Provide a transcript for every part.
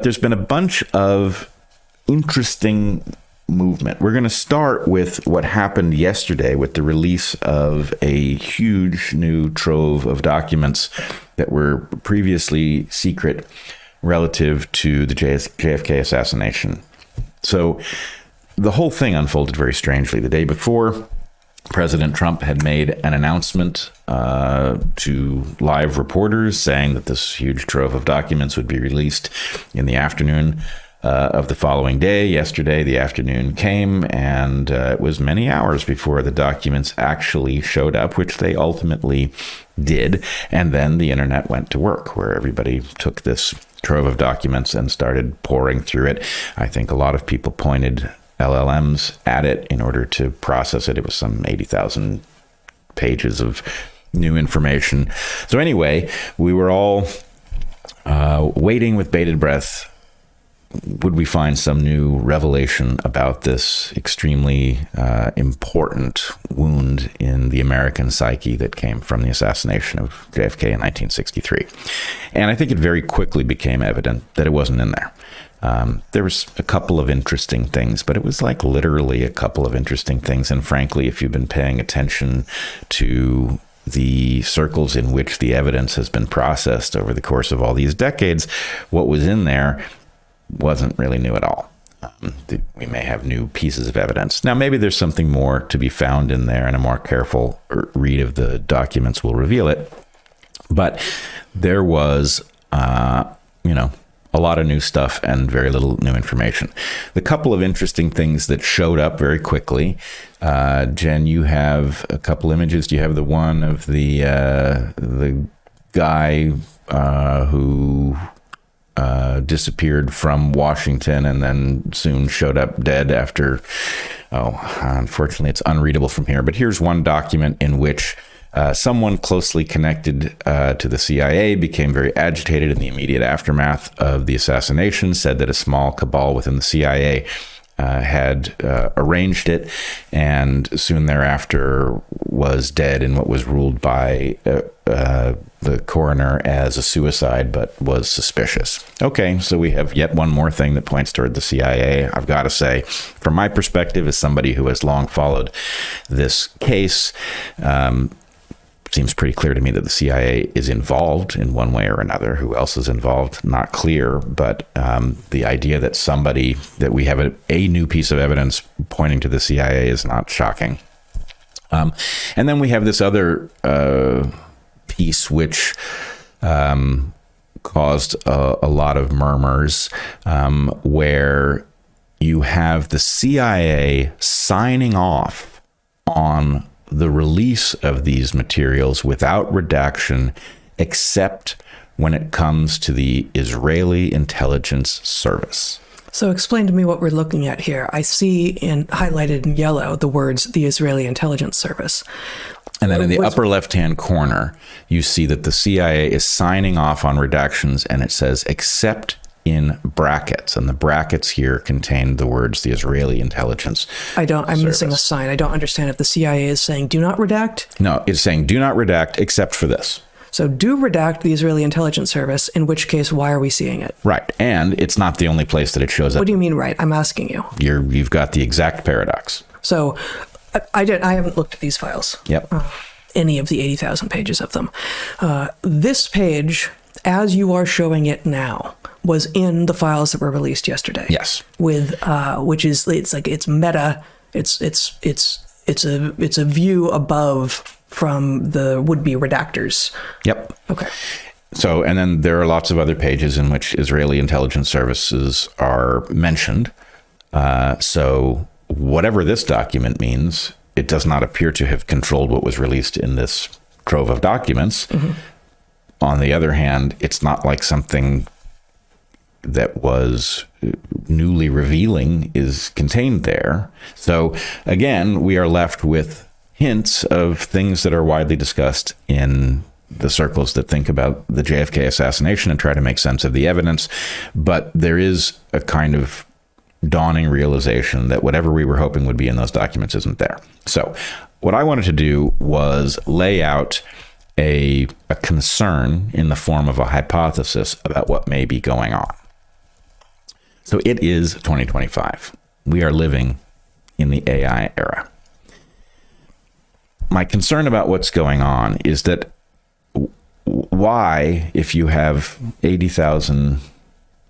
There's been a bunch of interesting movement. We're going to start with what happened yesterday with the release of a huge new trove of documents that were previously secret relative to the JFK assassination. So the whole thing unfolded very strangely. The day before, President Trump had made an announcement to live reporters saying that this huge trove of documents would be released in the afternoon of the following day. Yesterday, the afternoon came, and it was many hours before the documents actually showed up, which they ultimately did. And then the internet went to work, where everybody took this trove of documents and started pouring through it. I think a lot of people pointed LLMs at it in order to process it. It was some 80,000 pages of new information. So anyway, we were all waiting with bated breath. Would we find some new revelation about this extremely important wound in the American psyche that came from the assassination of JFK in 1963? And I think it very quickly became evident that it wasn't in there. There was a couple of interesting things, but it was like literally a couple of interesting things. And frankly, if you've been paying attention to the circles in which the evidence has been processed over the course of all these decades, what was in there wasn't really new at all. We may have new pieces of evidence. Now, maybe there's something more to be found in there, and a more careful read of the documents will reveal it. But there was, a lot of new stuff and very little new information. The couple of interesting things that showed up very quickly. Jen, you have a couple images. Do you have the one of the guy who disappeared from Washington and then soon showed up dead after, unfortunately it's unreadable from here, but here's one document in which someone closely connected to the CIA became very agitated in the immediate aftermath of the assassination, said that a small cabal within the CIA had arranged it, and soon thereafter was dead in what was ruled by the coroner as a suicide, but was suspicious. Okay, so we have yet one more thing that points toward the CIA. I've got to say, from my perspective as somebody who has long followed this case, seems pretty clear to me that the CIA is involved in one way or another. Who else is involved? Not clear, but the idea that we have a new piece of evidence pointing to the CIA is not shocking. And then we have this other piece which caused a lot of murmurs, where you have the CIA signing off on the release of these materials without redaction, except when it comes to the Israeli intelligence service. So explain to me what we're looking at here. I see highlighted in yellow the words, the Israeli intelligence service. And then in the upper left-hand corner, you see that the CIA is signing off on redactions, and it says, except in brackets, and the brackets here contain the words the Israeli intelligence I'm missing a sign. I don't understand if the CIA is saying do not redact. No, it's saying do not redact except for this. So do redact the Israeli intelligence service, in which case, why are we seeing it? Right. And it's not the only place that it shows up. What do you mean, right? I'm asking you. You've got the exact paradox. So I haven't looked at these files. Yep. Any of the 80,000 pages of them. This page, as you are showing it now, was in the files that were released yesterday. Yes. With which is it's meta. It's a view above from the would-be redactors. Yep. Okay. So, and then there are lots of other pages in which Israeli intelligence services are mentioned. So whatever this document means, it does not appear to have controlled what was released in this trove of documents. Mm-hmm. On the other hand, it's not like something that was newly revealing is contained there. So again, we are left with hints of things that are widely discussed in the circles that think about the JFK assassination and try to make sense of the evidence. But there is a kind of dawning realization that whatever we were hoping would be in those documents isn't there. So what I wanted to do was lay out a concern in the form of a hypothesis about what may be going on. So it is 2025. We are living in the AI era. My concern about what's going on is that why, if you have 80,000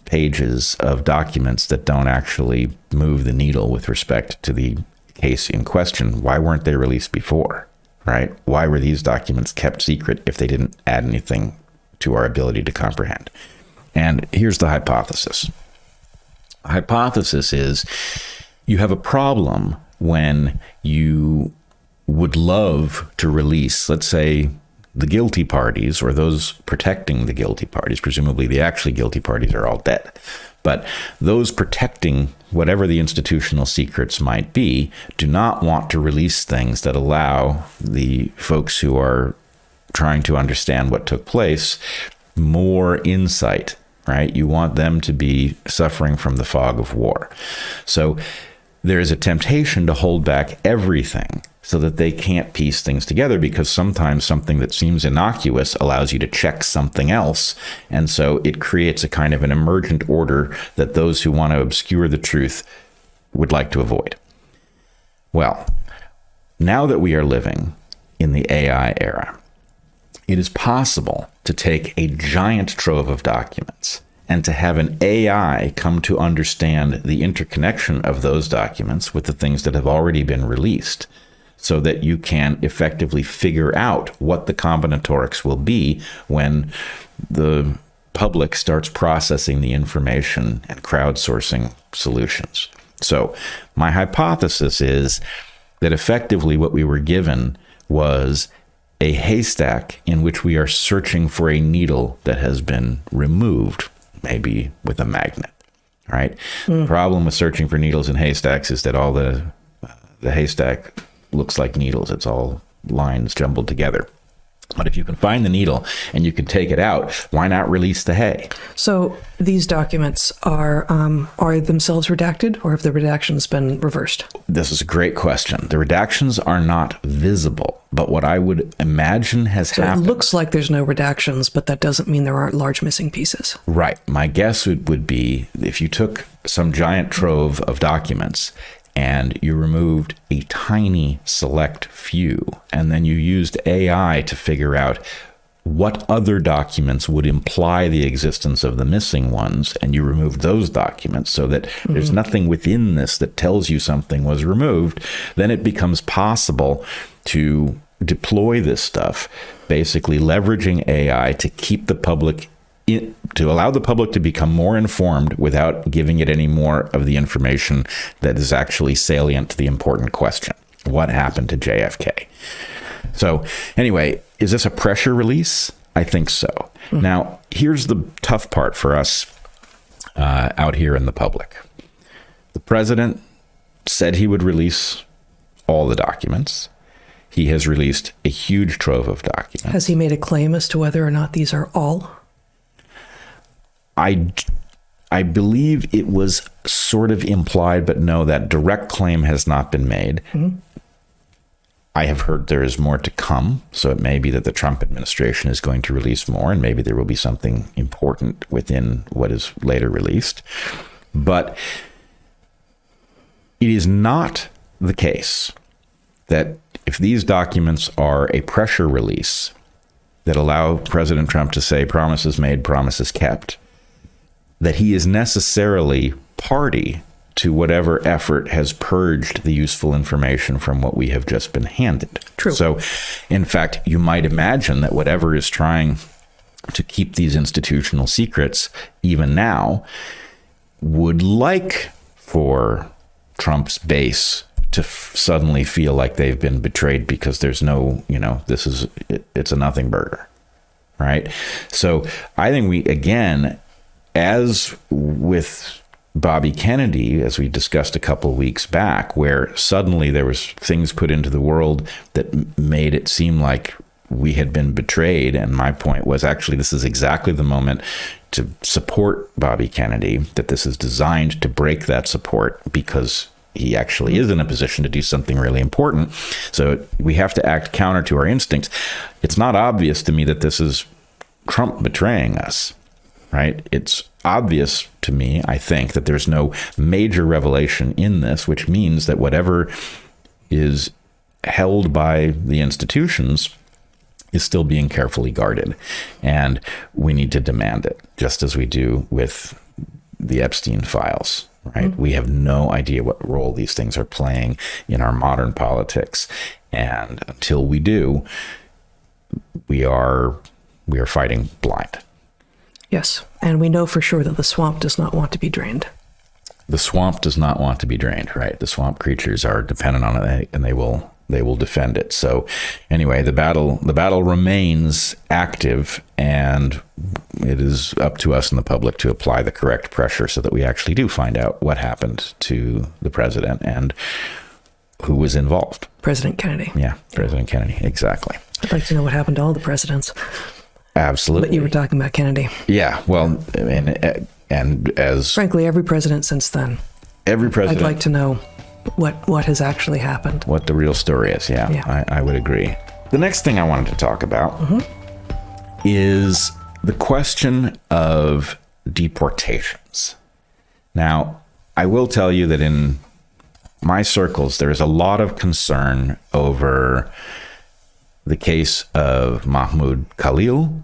pages of documents that don't actually move the needle with respect to the case in question, why weren't they released before, right? Why were these documents kept secret if they didn't add anything to our ability to comprehend? And here's the hypothesis. The hypothesis is you have a problem when you would love to release, let's say, the guilty parties or those protecting the guilty parties. Presumably the actually guilty parties are all dead. But those protecting whatever the institutional secrets might be do not want to release things that allow the folks who are trying to understand what took place more insight, right? You want them to be suffering from the fog of war. So there is a temptation to hold back everything so that they can't piece things together, because sometimes something that seems innocuous allows you to check something else. And so it creates a kind of an emergent order that those who want to obscure the truth would like to avoid. Well, now that we are living in the AI era, it is possible to take a giant trove of documents and to have an AI come to understand the interconnection of those documents with the things that have already been released, so that you can effectively figure out what the combinatorics will be when the public starts processing the information and crowdsourcing solutions. So my hypothesis is that effectively what we were given was a haystack in which we are searching for a needle that has been removed, maybe with a magnet, right? The problem with searching for needles in haystacks is that all the haystack looks like needles. It's all lines jumbled together. But if you can find the needle and you can take it out, why not release the hay? So these documents are themselves redacted, or have the redactions been reversed? This is a great question. The redactions are not visible, but what I would imagine has happened... It looks like there's no redactions, but that doesn't mean there aren't large missing pieces. Right. My guess would be if you took some giant trove of documents and you removed a tiny select few, and then you used AI to figure out what other documents would imply the existence of the missing ones, and you removed those documents so that there's nothing within this that tells you something was removed, then it becomes possible to deploy this stuff, basically leveraging AI to keep the public to allow the public to become more informed without giving it any more of the information that is actually salient to the important question. What happened to JFK? So anyway, is this a pressure release? I think so. Now, here's the tough part for us out here in the public. The president said he would release all the documents. He has released a huge trove of documents. Has he made a claim as to whether or not these are all? I believe it was sort of implied, but no, that direct claim has not been made. I have heard there is more to come, so it may be that the Trump administration is going to release more, and maybe there will be something important within what is later released. But it is not the case that if these documents are a pressure release that allow President Trump to say promises made, promises kept, that he is necessarily party to whatever effort has purged the useful information from what we have just been handed. True. So, in fact, you might imagine that whatever is trying to keep these institutional secrets, even now, would like for Trump's base to suddenly feel like they've been betrayed because there's no, it's a nothing burger, right? So I think we, again, as with Bobby Kennedy, as we discussed a couple of weeks back, where suddenly there was things put into the world that made it seem like we had been betrayed. And my point was, actually, this is exactly the moment to support Bobby Kennedy, that this is designed to break that support because he actually is in a position to do something really important. So we have to act counter to our instincts. It's not obvious to me that this is Trump betraying us. Right? It's obvious to me, I think, that there's no major revelation in this, which means that whatever is held by the institutions is still being carefully guarded. And we need to demand it, just as we do with the Epstein files, right? We have no idea what role these things are playing in our modern politics. And until we do, we are fighting blind. Yes. And we know for sure that the swamp does not want to be drained. The swamp does not want to be drained, right? The swamp creatures are dependent on it, and they will defend it. So anyway, the battle remains active, and it is up to us in the public to apply the correct pressure so that we actually do find out what happened to the president and who was involved. President Kennedy. Yeah, President Kennedy, exactly. I'd like to know what happened to all the presidents. Absolutely. But you were talking about Kennedy. Yeah, well, and as... Frankly, every president since then. Every president. I'd like to know what has actually happened. What the real story is, yeah. I would agree. The next thing I wanted to talk about is the question of deportations. Now, I will tell you that in my circles, there is a lot of concern over the case of Mahmoud Khalil